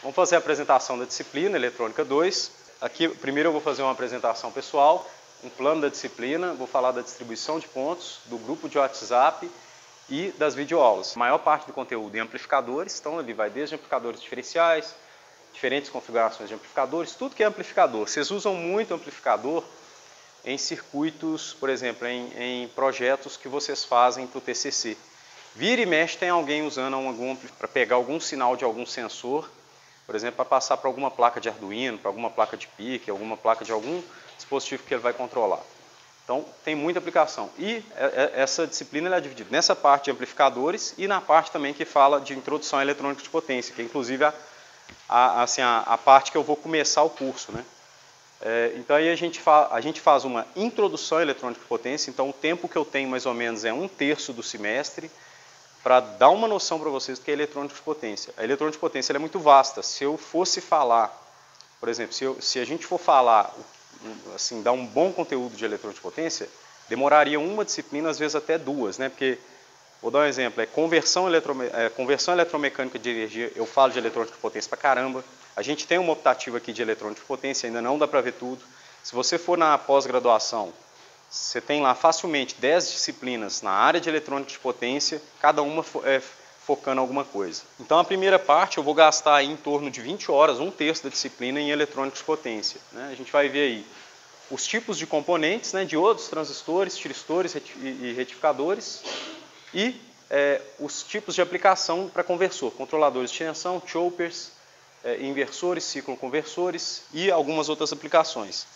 Vamos fazer a apresentação da disciplina Eletrônica 2. Aqui, primeiro eu vou fazer uma apresentação pessoal, um plano da disciplina, vou falar da distribuição de pontos, do grupo de WhatsApp e das videoaulas. A maior parte do conteúdo em amplificadores, então ele vai desde amplificadores diferenciais, diferentes configurações de amplificadores, tudo que é amplificador. Vocês usam muito amplificador em circuitos, por exemplo, em projetos que vocês fazem para o TCC. Vira e mexe tem alguém usando para pegar algum sinal de algum sensor, por exemplo, para passar para alguma placa de Arduino, para alguma placa de PIC, alguma placa de algum dispositivo que ele vai controlar. Então, tem muita aplicação. E essa disciplina é dividida nessa parte de amplificadores e na parte também que fala de introdução à eletrônica de potência, que é inclusive a parte que eu vou começar o curso, né? Então, aí a gente faz uma introdução à eletrônica de potência, então o tempo que eu tenho mais ou menos é 1/3 do semestre, para dar uma noção para vocês do que é eletrônica de potência. A eletrônica de potência é muito vasta. Se eu fosse falar, por exemplo, se a gente for falar, assim, dar um bom conteúdo de eletrônica de potência, demoraria uma disciplina, às vezes até duas, né? Porque, vou dar um exemplo, conversão eletromecânica de energia, eu falo de eletrônica de potência para caramba. A gente tem uma optativa aqui de eletrônica de potência, ainda não dá para ver tudo. Se você for na pós-graduação, você tem lá facilmente 10 disciplinas na área de eletrônica de potência, cada uma focando alguma coisa. Então, a primeira parte eu vou gastar aí em torno de 20 horas, 1/3 da disciplina em eletrônica de potência, né? A gente vai ver aí os tipos de componentes, né, diodos, transistores, tiristores e retificadores, e os tipos de aplicação para conversor, controladores de tensão, choppers, inversores, cicloconversores e algumas outras aplicações.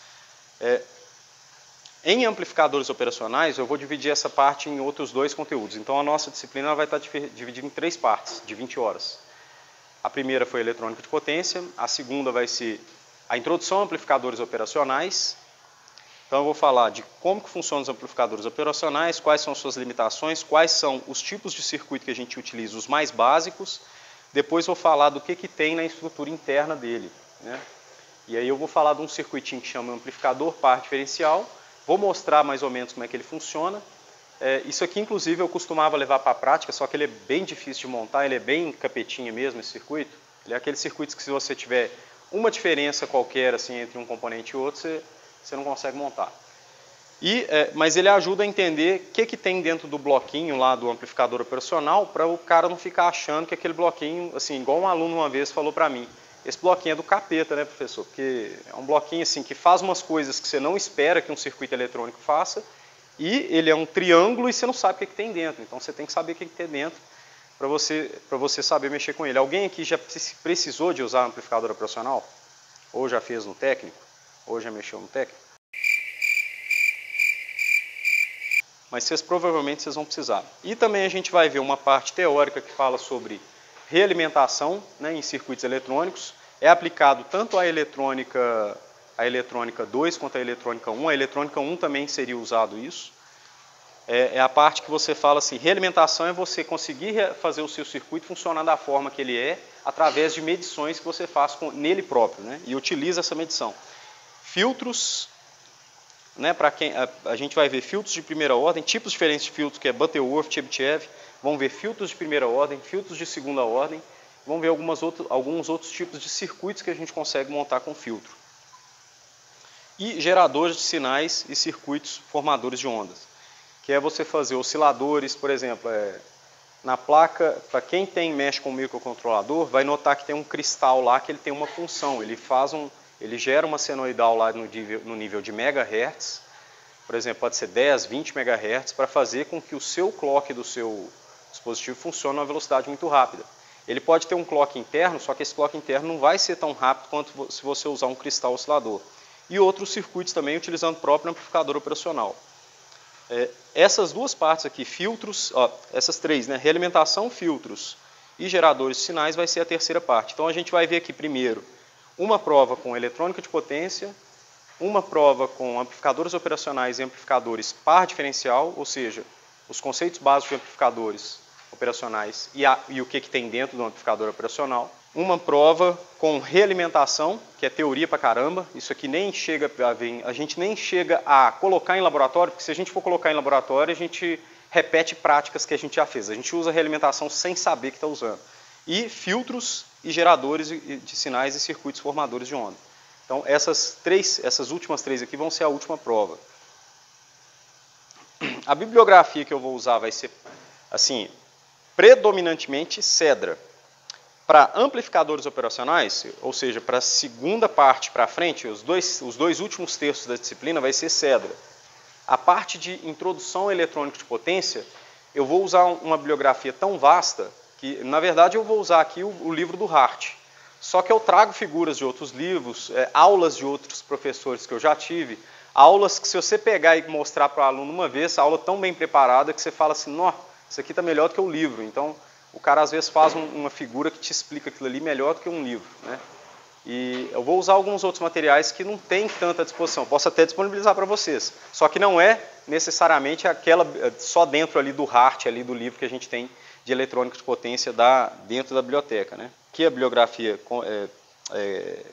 Em amplificadores operacionais, eu vou dividir essa parte em outros 2 conteúdos. Então, a nossa disciplina vai estar dividida em 3 partes, de 20 horas. A primeira foi eletrônica de potência, a segunda vai ser a introdução a amplificadores operacionais. Então, eu vou falar de como que funcionam os amplificadores operacionais, quais são suas limitações, quais são os tipos de circuito que a gente utiliza, os mais básicos. Depois, vou falar do que tem na estrutura interna dele, né? E aí eu vou falar de um circuitinho que chama amplificador par diferencial. Vou mostrar mais ou menos como é que ele funciona. Isso aqui, inclusive, eu costumava levar para a prática, só que ele é bem difícil de montar, ele é bem capetinha mesmo, esse circuito. Ele é aqueles circuitos que, se você tiver uma diferença qualquer assim, entre um componente e outro, você não consegue montar. Mas ele ajuda a entender o que tem dentro do bloquinho lá do amplificador operacional, para o cara não ficar achando que aquele bloquinho, assim, igual um aluno uma vez falou para mim, esse bloquinho é do capeta, né, professor? Porque é um bloquinho assim que faz umas coisas que você não espera que um circuito eletrônico faça, e ele é um triângulo e você não sabe o que tem dentro. Então você tem que saber o que tem dentro para você saber mexer com ele. Alguém aqui já precisou de usar amplificador operacional? Ou já fez no técnico? Ou já mexeu no técnico? Mas provavelmente vocês vão precisar. E também a gente vai ver uma parte teórica que fala sobre realimentação, né, em circuitos eletrônicos. É aplicado tanto a eletrônica 2 quanto a eletrônica 1. A eletrônica 1 também seria usado isso. É a parte que você fala assim, realimentação é você conseguir fazer o seu circuito funcionar da forma que ele é, através de medições que você faz nele próprio, né, e utiliza essa medição. Filtros, né, para quem a gente vai ver filtros de primeira ordem, tipos diferentes de filtros, que é Butterworth, Chebyshev. Vamos ver filtros de primeira ordem, filtros de segunda ordem. Vamos ver alguns outros tipos de circuitos que a gente consegue montar com filtro. E geradores de sinais e circuitos formadores de ondas, que é você fazer osciladores, por exemplo, na placa, para quem mexe com o microcontrolador, vai notar que tem um cristal lá que ele tem uma função, ele gera uma senoidal lá no nível de megahertz, por exemplo, pode ser 10, 20 megahertz, para fazer com que o seu clock do seu dispositivo funcione a uma velocidade muito rápida. Ele pode ter um clock interno, só que esse clock interno não vai ser tão rápido quanto se você usar um cristal oscilador. E outros circuitos também utilizando o próprio amplificador operacional. Essas 2 partes aqui, filtros, essas 3, né, realimentação, filtros e geradores de sinais, vai ser a terceira parte. Então a gente vai ver aqui primeiro uma prova com eletrônica de potência, uma prova com amplificadores operacionais e amplificadores par diferencial, ou seja, os conceitos básicos de amplificadores operacionais e o que tem dentro do amplificador operacional. Uma prova com realimentação, que é teoria pra caramba. Isso aqui nem chega a gente nem chega a colocar em laboratório, porque se a gente for colocar em laboratório, a gente repete práticas que a gente já fez. A gente usa realimentação sem saber que está usando. e filtros e geradores de sinais e circuitos formadores de onda. Então, essas últimas 3 aqui vão ser a última prova. A bibliografia que eu vou usar vai ser, assim, predominantemente Cedra. Para amplificadores operacionais, ou seja, para a segunda parte para frente, os dois últimos textos da disciplina vai ser Cedra. A parte de introdução eletrônica de potência, eu vou usar uma bibliografia tão vasta que, na verdade, eu vou usar aqui o livro do Hart. Só que eu trago figuras de outros livros, aulas de outros professores que eu já tive, aulas que se você pegar e mostrar para o aluno uma vez, a aula tão bem preparada que você fala assim, nossa, isso aqui está melhor do que o livro. Então, o cara às vezes faz uma figura que te explica aquilo ali melhor do que um livro, né? E eu vou usar alguns outros materiais que não tem tanta disposição. Posso até disponibilizar para vocês. Só que não é necessariamente aquela só dentro ali do Hart, ali do livro que a gente tem de eletrônica de potência dentro da biblioteca, né? Aqui a bibliografia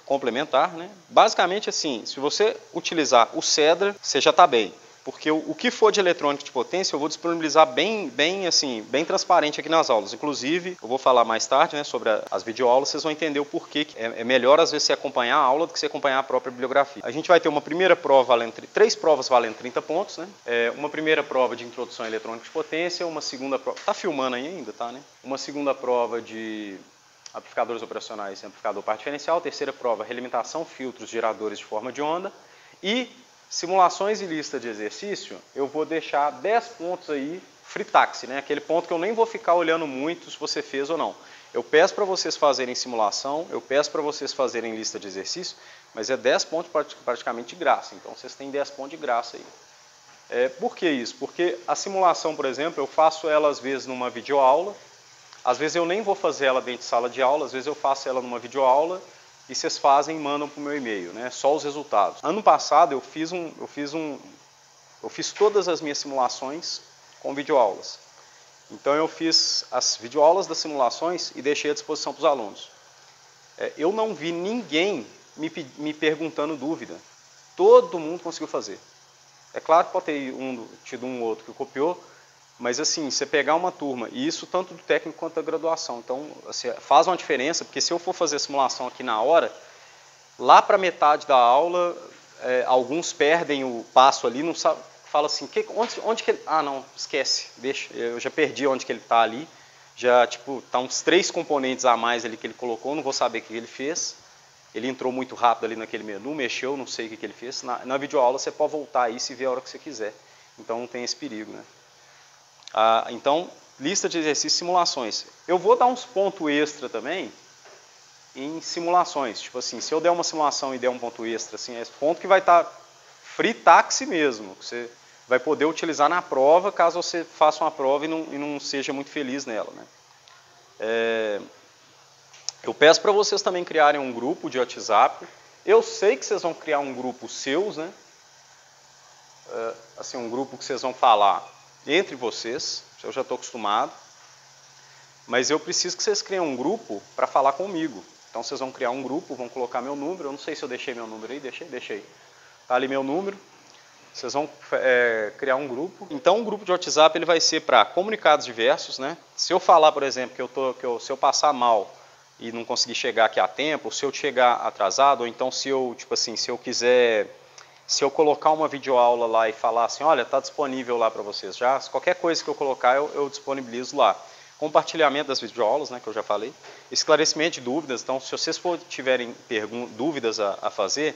complementar, né? Basicamente assim, se você utilizar o Cedra, você já está bem. Porque o que for de eletrônica de potência eu vou disponibilizar bem transparente aqui nas aulas. Inclusive, eu vou falar mais tarde, né, sobre as videoaulas, vocês vão entender o porquê que é melhor às vezes você acompanhar a aula do que você acompanhar a própria bibliografia. A gente vai ter uma primeira prova valendo 3 provas valendo 30 pontos, né? Uma primeira prova de introdução à eletrônica de potência, uma segunda prova. Tá filmando aí ainda, tá, né? Uma segunda prova de amplificadores operacionais e amplificador par diferencial, terceira prova, relimitação, filtros, geradores de forma de onda e simulações e lista de exercício, eu vou deixar 10 pontos aí, free taxi, né? Aquele ponto que eu nem vou ficar olhando muito se você fez ou não. Eu peço para vocês fazerem simulação, eu peço para vocês fazerem lista de exercício, mas é 10 pontos praticamente de graça, então vocês têm 10 pontos de graça aí. Por que isso? Porque a simulação, por exemplo, eu faço ela às vezes numa videoaula, às vezes eu nem vou fazer ela dentro de sala de aula, às vezes eu faço ela numa videoaula, e vocês fazem e mandam para o meu e-mail, né? Só os resultados. Ano passado eu fiz todas as minhas simulações com videoaulas. Então eu fiz as videoaulas das simulações e deixei à disposição para os alunos. Eu não vi ninguém me perguntando dúvida. Todo mundo conseguiu fazer. É claro que pode ter tido um ou outro que copiou, mas assim, você pegar uma turma, e isso tanto do técnico quanto da graduação, então assim, faz uma diferença, porque se eu for fazer a simulação aqui na hora, lá para metade da aula, alguns perdem o passo ali, não sabe, fala assim, onde que ele... Ah, não, esquece, deixa, eu já perdi onde que ele está ali, já tipo, tá uns 3 componentes a mais ali que ele colocou, não vou saber o que ele fez, ele entrou muito rápido ali naquele menu, mexeu, não sei o que ele fez, na videoaula você pode voltar aí e ver a hora que você quiser, então não tem esse perigo, né? Então, lista de exercícios e simulações. Eu vou dar uns pontos extra também em simulações. Tipo assim, se eu der uma simulação e der um ponto extra, assim, é esse ponto que vai estar free taxi mesmo. Você vai poder utilizar na prova, caso você faça uma prova e não seja muito feliz nela, né? Eu peço para vocês também criarem um grupo de WhatsApp. Eu sei que vocês vão criar um grupo seus, né? Assim, um grupo que vocês vão falar entre vocês, eu já estou acostumado, mas eu preciso que vocês criem um grupo para falar comigo. Então vocês vão criar um grupo, vão colocar meu número, eu não sei se eu deixei meu número aí, deixei. Está ali meu número, vocês vão criar um grupo. Então um grupo de WhatsApp ele vai ser para comunicados diversos, né? Se eu falar, por exemplo, se eu passar mal e não conseguir chegar aqui a tempo, ou se eu chegar atrasado, ou então se eu colocar uma videoaula lá e falar assim, olha, está disponível lá para vocês já, qualquer coisa que eu colocar, eu disponibilizo lá. Compartilhamento das videoaulas, né, que eu já falei. Esclarecimento de dúvidas, então, se vocês tiverem dúvidas a fazer,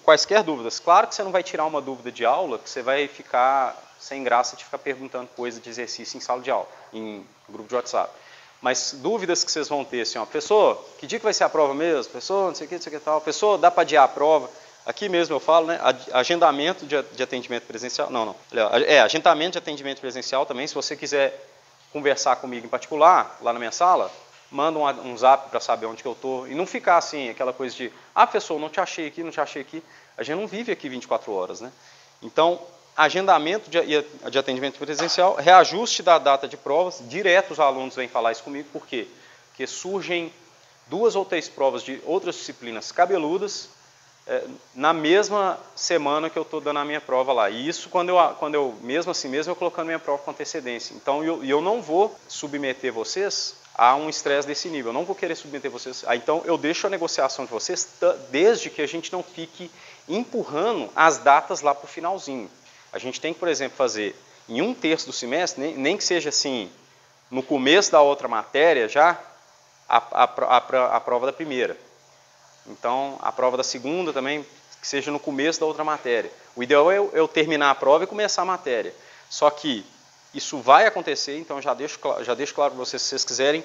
quaisquer dúvidas. Claro que você não vai tirar uma dúvida de aula, que você vai ficar sem graça de ficar perguntando coisa de exercício em sala de aula, em grupo de WhatsApp. Mas dúvidas que vocês vão ter, assim, ó, professor, que dia que vai ser a prova mesmo? Professor, não sei o que tal. Professor, dá para adiar a prova? Aqui mesmo eu falo, né, agendamento de atendimento presencial. Agendamento de atendimento presencial também. Se você quiser conversar comigo em particular, lá na minha sala, manda um zap para saber onde que eu estou. E não ficar assim, aquela coisa de, professor, não te achei aqui. A gente não vive aqui 24 horas, né? Então, agendamento de atendimento presencial, reajuste da data de provas, direto os alunos vêm falar isso comigo, por quê? Porque surgem 2 ou 3 provas de outras disciplinas cabeludas, na mesma semana que eu estou dando a minha prova lá. E isso quando eu mesmo assim, mesmo eu colocando minha prova com antecedência. Então eu não vou submeter vocês a um estresse desse nível, eu não vou querer submeter vocês. Então eu deixo a negociação de vocês desde que a gente não fique empurrando as datas lá para o finalzinho. A gente tem que, por exemplo, fazer em 1/3 do semestre, nem que seja assim, no começo da outra matéria já, a prova da primeira. Então, a prova da segunda também, que seja no começo da outra matéria. O ideal é eu terminar a prova e começar a matéria. Só que isso vai acontecer, então já deixo claro para vocês, se vocês quiserem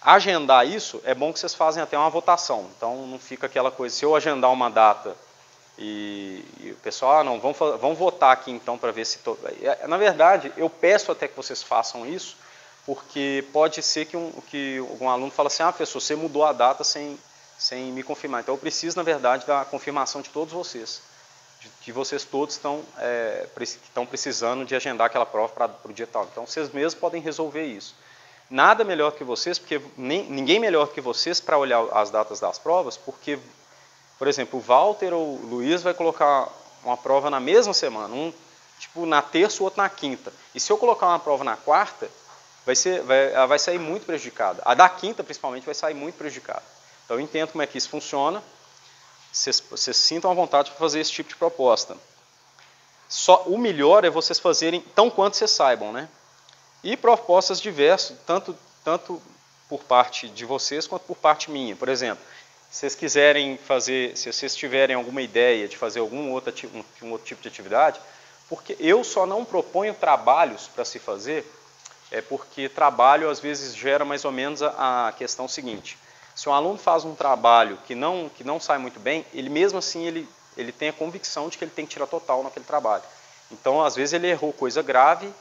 agendar isso, é bom que vocês fazem até uma votação. Então, não fica aquela coisa, se eu agendar uma data e o pessoal, não, vamos votar aqui então para ver se... Na verdade, eu peço até que vocês façam isso, porque pode ser que algum aluno fale assim, professor, você mudou a data sem me confirmar. Então eu preciso, na verdade, da confirmação de todos vocês, que vocês todos estão precisando de agendar aquela prova para o dia tal. Então vocês mesmos podem resolver isso. Nada melhor que vocês, porque ninguém melhor que vocês para olhar as datas das provas, porque, por exemplo, o Walter ou o Luiz vai colocar uma prova na mesma semana, um tipo na terça, o outro na quinta. E se eu colocar uma prova na quarta, ela vai sair muito prejudicada. A da quinta, principalmente, vai sair muito prejudicada. Então eu entendo como é que isso funciona. Vocês sintam a vontade para fazer esse tipo de proposta. Só o melhor é vocês fazerem tão quanto vocês saibam, né? E propostas diversas, tanto por parte de vocês quanto por parte minha. Por exemplo, se vocês quiserem fazer, se vocês tiverem alguma ideia de fazer um outro tipo de atividade, porque eu só não proponho trabalhos para se fazer, porque trabalho às vezes gera mais ou menos a questão seguinte. Se um aluno faz um trabalho que não sai muito bem, ele mesmo assim ele tem a convicção de que ele tem que tirar total naquele trabalho. Então, às vezes, ele errou coisa grave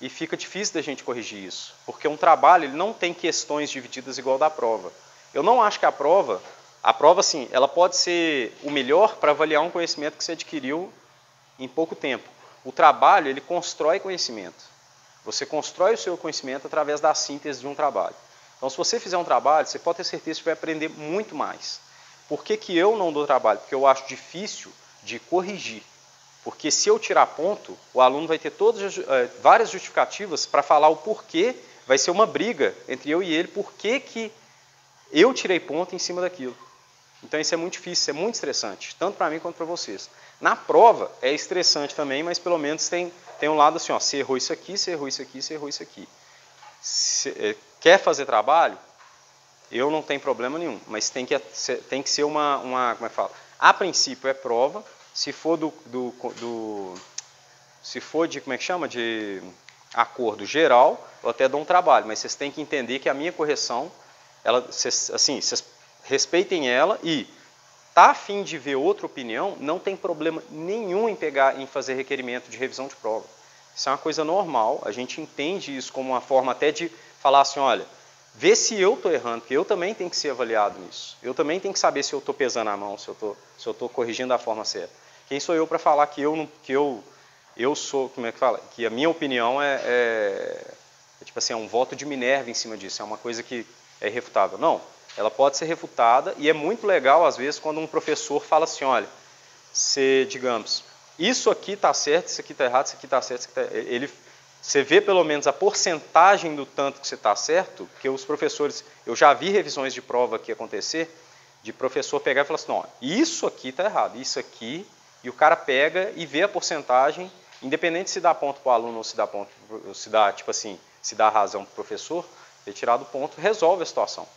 e fica difícil da gente corrigir isso. Porque um trabalho ele não tem questões divididas igual da prova. Eu não acho que a prova, sim, ela pode ser o melhor para avaliar um conhecimento que você adquiriu em pouco tempo. O trabalho, ele constrói conhecimento. Você constrói o seu conhecimento através da síntese de um trabalho. Então, se você fizer um trabalho, você pode ter certeza que vai aprender muito mais. Por que eu não dou trabalho? Porque eu acho difícil de corrigir. Porque se eu tirar ponto, o aluno vai ter várias justificativas para falar o porquê, vai ser uma briga entre eu e ele, por que eu tirei ponto em cima daquilo. Então, isso é muito difícil, isso é muito estressante, tanto para mim quanto para vocês. Na prova, é estressante também, mas pelo menos tem um lado assim, ó, você errou isso aqui, você errou isso aqui, você errou isso aqui. Quer fazer trabalho? Eu não tenho problema nenhum, mas tem que ser uma como é que fala? A princípio é prova, se for de como é que chama? De acordo geral, eu até dou um trabalho, mas vocês têm que entender que a minha correção, vocês respeitem ela e tá a fim de ver outra opinião, não tem problema nenhum em fazer requerimento de revisão de prova. Isso é uma coisa normal, a gente entende isso como uma forma até de falar assim, olha, vê se eu estou errando, porque eu também tenho que ser avaliado nisso. Eu também tenho que saber se eu estou pesando a mão, se eu estou corrigindo da forma certa. Quem sou eu para falar que eu sou, como é que fala? Que a minha opinião tipo assim, é um voto de Minerva em cima disso, é uma coisa que é irrefutável. Não, ela pode ser refutada e é muito legal, às vezes, quando um professor fala assim, olha, digamos, isso aqui está certo, isso aqui está errado, isso aqui está certo, isso aqui está... Você vê pelo menos a porcentagem do tanto que você está certo, porque os professores, eu já vi revisões de prova aqui acontecer, de professor pegar e falar assim, não, isso aqui está errado, isso aqui, e o cara pega e vê a porcentagem, independente se dá ponto para o aluno ou se dá razão para o professor, retirado o ponto, resolve a situação.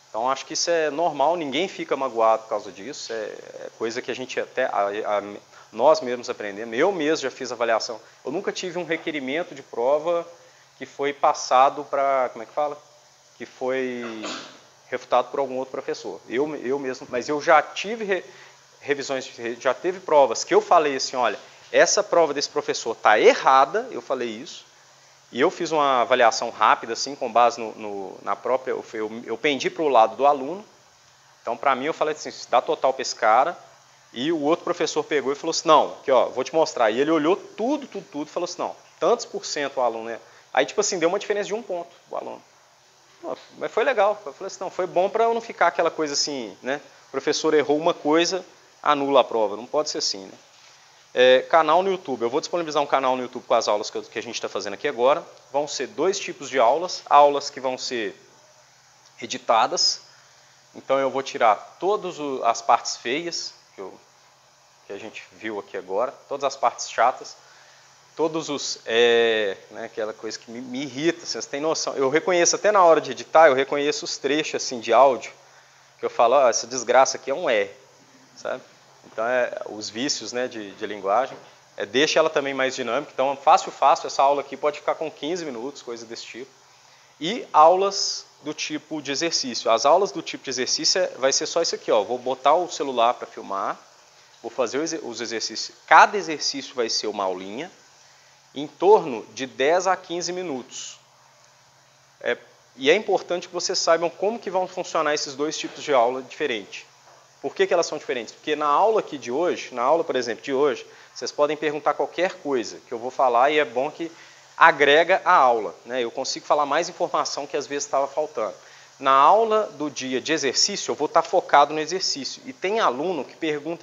Então, acho que isso é normal, ninguém fica magoado por causa disso, é coisa que a gente nós mesmos aprendemos, eu mesmo já fiz avaliação. Eu nunca tive um requerimento de prova que foi passado para, como é que fala? Que foi refutado por algum outro professor. Eu mesmo, mas eu já tive revisões, já teve provas que eu falei assim, olha, essa prova desse professor está errada, eu falei isso, e eu fiz uma avaliação rápida, assim, com base na própria, eu pendi para o lado do aluno, então para mim eu falei assim, dá total para esse cara. E o outro professor pegou e falou assim, não, aqui ó, vou te mostrar. E ele olhou tudo e falou assim, não, tantos por cento o aluno, né? Aí tipo assim, deu uma diferença de 1 ponto o aluno. Mas foi legal, eu falei assim, não, foi bom para eu não ficar aquela coisa assim, né? O professor errou uma coisa anula a prova, não pode ser assim, né? Canal no YouTube, eu vou disponibilizar um canal no YouTube com as aulas que a gente está fazendo aqui agora. Vão ser 2 tipos de aulas que vão ser editadas. Então eu vou tirar todas as partes feias que a gente viu aqui agora, todas as partes chatas, todos os, né, aquela coisa que me irrita, vocês têm noção. Eu reconheço até na hora de editar, eu reconheço os trechos assim de áudio, que eu falo, essa desgraça aqui é um R, sabe? Então, os vícios, né, de linguagem, deixa ela também mais dinâmica. Então, fácil, essa aula aqui pode ficar com 15 minutos, coisa desse tipo. E aulas do tipo de exercício. As aulas do tipo de exercício vai ser só isso aqui, ó. Vou botar o celular para filmar, vou fazer os exercícios. Cada exercício vai ser uma aulinha, em torno de 10 a 15 minutos. E é importante que vocês saibam como que vão funcionar esses 2 tipos de aula diferentes. Por que elas são diferentes? Porque na aula aqui de hoje, na aula, por exemplo, de hoje, vocês podem perguntar qualquer coisa que eu vou falar e é bom que agrega a aula, né? Eu consigo falar mais informação que às vezes estava faltando. Na aula do dia de exercício, eu vou estar focado no exercício. E tem aluno que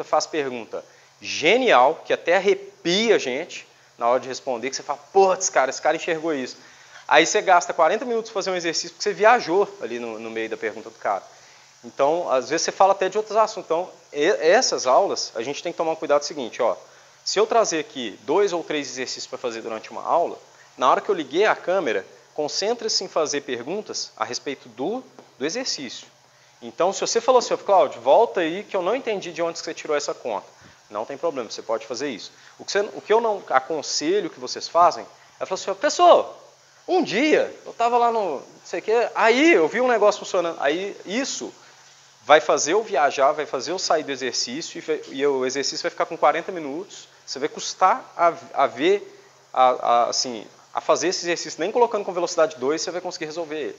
faz pergunta genial, que até arrepia a gente na hora de responder, que você fala, putz, cara, esse cara enxergou isso. Aí você gasta 40 minutos para fazer um exercício porque você viajou ali no meio da pergunta do cara. Então, às vezes você fala até de outros assuntos. Então, essas aulas, a gente tem que tomar um cuidado seguinte, ó. Se eu trazer aqui 2 ou 3 exercícios para fazer durante uma aula, na hora que eu liguei a câmera, concentre-se em fazer perguntas a respeito do exercício. Então, se você falou assim, Cláudio, volta aí que eu não entendi de onde você tirou essa conta. Não tem problema, você pode fazer isso. O que eu não aconselho que vocês fazem, é falar assim, pessoal, um dia eu estava lá no, não sei o que, aí eu vi um negócio funcionando, aí isso vai fazer eu viajar, vai fazer eu sair do exercício e o exercício vai ficar com 40 minutos. Você vai custar a fazer esse exercício, nem colocando com velocidade 2, você vai conseguir resolver ele.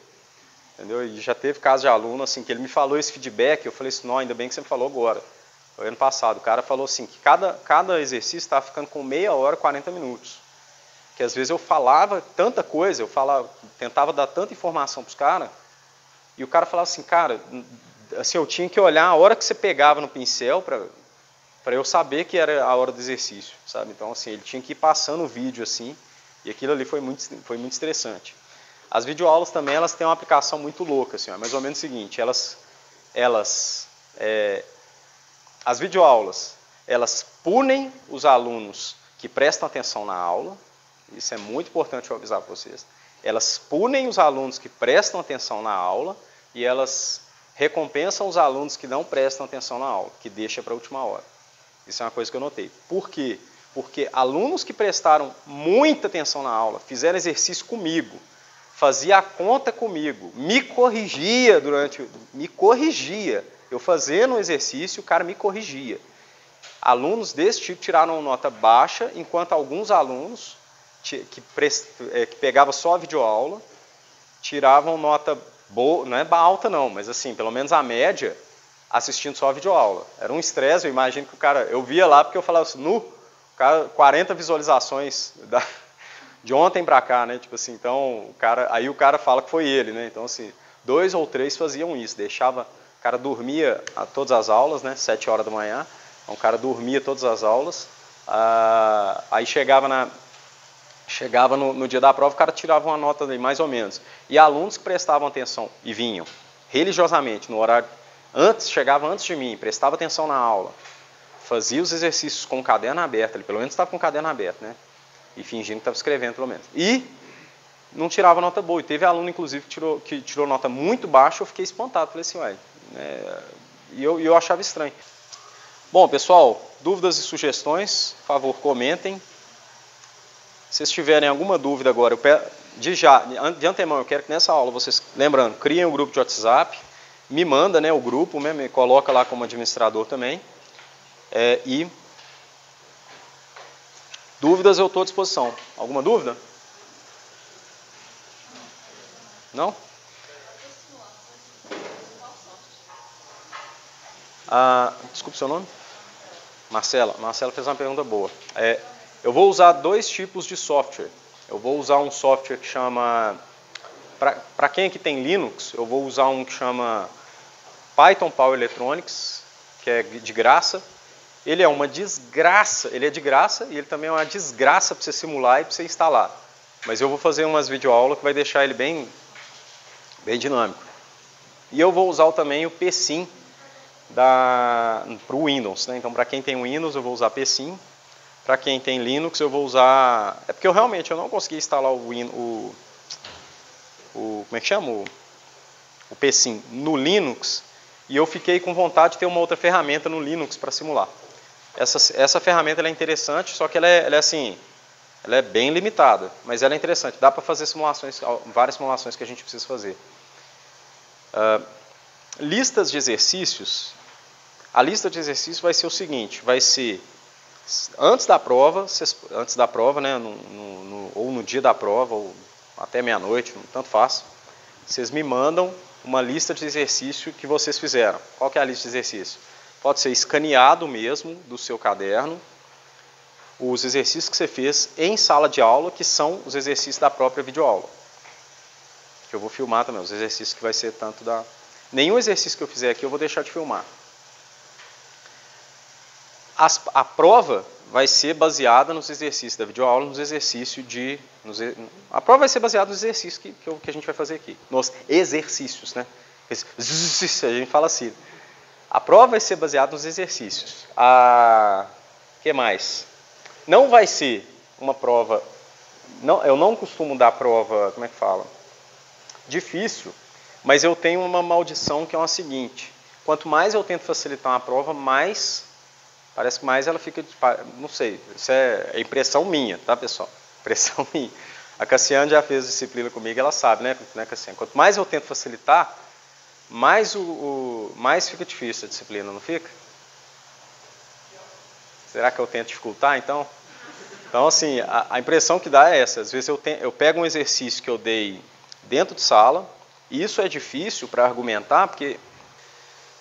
Entendeu? E já teve caso de aluno assim, que ele me falou esse feedback, eu falei assim, não, ainda bem que você me falou agora. Foi ano passado, o cara falou assim, que cada exercício estava ficando com meia hora, 40 minutos. Que às vezes eu falava tanta coisa, tentava dar tanta informação para os caras, e o cara falava assim, cara, assim, eu tinha que olhar a hora que você pegava no pincel para eu saber que era a hora do exercício, sabe? Então, assim, ele tinha que ir passando o vídeo assim, e aquilo ali foi muito estressante. As videoaulas também, elas têm uma aplicação muito louca, assim, ó, mais ou menos o seguinte, as videoaulas, elas punem os alunos que prestam atenção na aula, isso é muito importante eu avisar para vocês, elas punem os alunos que prestam atenção na aula e elas recompensam os alunos que não prestam atenção na aula, que deixam para a última hora. Isso é uma coisa que eu notei. Por quê? Porque alunos que prestaram muita atenção na aula, fizeram exercício comigo, fazia a conta comigo, me corrigia. Eu fazendo um exercício, o cara me corrigia. Alunos desse tipo tiraram nota baixa, enquanto alguns alunos que pegavam só a videoaula tiravam nota boa, não é alta não, mas assim, pelo menos a média, assistindo só a videoaula. Era um estresse, eu imagino que o cara, eu via lá porque eu falava assim, o cara, 40 visualizações de ontem para cá, né, tipo assim, então, aí o cara fala que foi ele, né, então assim, 2 ou 3 faziam isso, o cara dormia a todas as aulas, né, 7 horas da manhã, então o cara dormia todas as aulas, aí chegava no dia da prova, o cara tirava uma nota dele, mais ou menos. E alunos que prestavam atenção e vinham religiosamente no horário, chegavam antes de mim, prestava atenção na aula, fazia os exercícios com o caderno aberto, ele pelo menos estava com o caderno aberto, né? E fingindo que estava escrevendo pelo menos. E não tirava nota boa. E teve aluno, inclusive, que tirou nota muito baixa, eu fiquei espantado. Falei assim, uai. E eu achava estranho. Bom, pessoal, dúvidas e sugestões, por favor, comentem. Se vocês tiverem alguma dúvida agora, de antemão, eu quero que nessa aula vocês, lembrando, criem um grupo de WhatsApp, me manda, né, o grupo, né, me coloca lá como administrador também. E dúvidas eu estou à disposição. Alguma dúvida? Não? Desculpe o seu nome? Marcela. Marcela fez uma pergunta boa. Eu vou usar 2 tipos de software. Eu vou usar um software que chama... Para quem aqui tem Linux, eu vou usar um que chama Python Power Electronics, que é de graça. Ele é uma desgraça, ele é de graça e ele também é uma desgraça para você simular e para você instalar. Mas eu vou fazer umas videoaulas que vai deixar ele bem dinâmico. E eu vou usar também o PSIM para o Windows, né? Então, para quem tem Windows, eu vou usar PSIM. Para quem tem Linux, eu vou usar... É porque eu realmente não consegui instalar como é que chama? O PSIM no Linux. E eu fiquei com vontade de ter uma outra ferramenta no Linux para simular. Essa ferramenta ela é interessante, só que ela é bem limitada. Mas ela é interessante. Dá para fazer simulações, várias simulações que a gente precisa fazer. Listas de exercícios. A lista de exercícios vai ser o seguinte, vai ser antes da prova, né, ou no dia da prova, ou até meia-noite, tanto faz, vocês me mandam uma lista de exercício que vocês fizeram. Qual que é a lista de exercício? Pode ser escaneado mesmo do seu caderno, os exercícios que você fez em sala de aula, que são os exercícios da própria videoaula. Que eu vou filmar também, os exercícios que vai ser tanto da... Nenhum exercício que eu fizer aqui eu vou deixar de filmar. A prova vai ser baseada nos exercícios da videoaula, a prova vai ser baseada nos exercícios que a gente vai fazer aqui. Nos exercícios, né? A gente fala assim. A prova vai ser baseada nos exercícios. Que mais? Não vai ser uma prova... eu não costumo dar prova, como é que fala? Difícil, mas eu tenho uma maldição que é a seguinte. Quanto mais eu tento facilitar uma prova, parece que mais ela fica... Não sei, isso é impressão minha, tá, pessoal? Impressão minha. A Cassiane já fez disciplina comigo, ela sabe, né, Cassiane? Quanto mais eu tento facilitar, mais fica difícil a disciplina, não fica? Será que eu tento dificultar, então? Então, assim, a impressão que dá é essa. Às vezes eu pego um exercício que eu dei dentro de sala, e isso é difícil para argumentar, porque...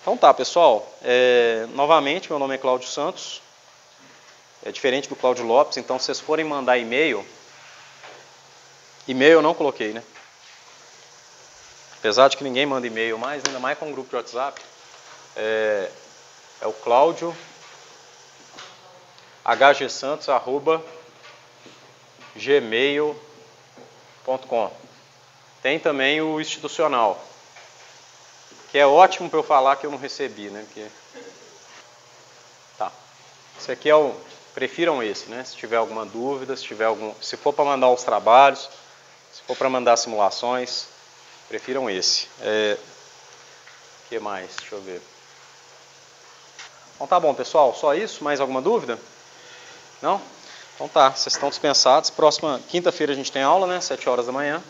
Então tá, pessoal, novamente, meu nome é Cláudio Santos, é diferente do Cláudio Lopes, então se vocês forem mandar e-mail eu não coloquei, né? Apesar de que ninguém manda e-mail mais, ainda mais com um grupo de WhatsApp, é o Cláudio hgsantos@gmail.com. Tem também o institucional, que é ótimo para eu falar que eu não recebi, né? Tá. Esse aqui prefiram esse, né? Se tiver alguma dúvida, se for para mandar os trabalhos, se for para mandar simulações, prefiram esse. O que mais? Deixa eu ver. Então tá bom, pessoal, só isso? Mais alguma dúvida? Não? Então tá, vocês estão dispensados. Próxima quinta-feira a gente tem aula, né? 7 horas da manhã.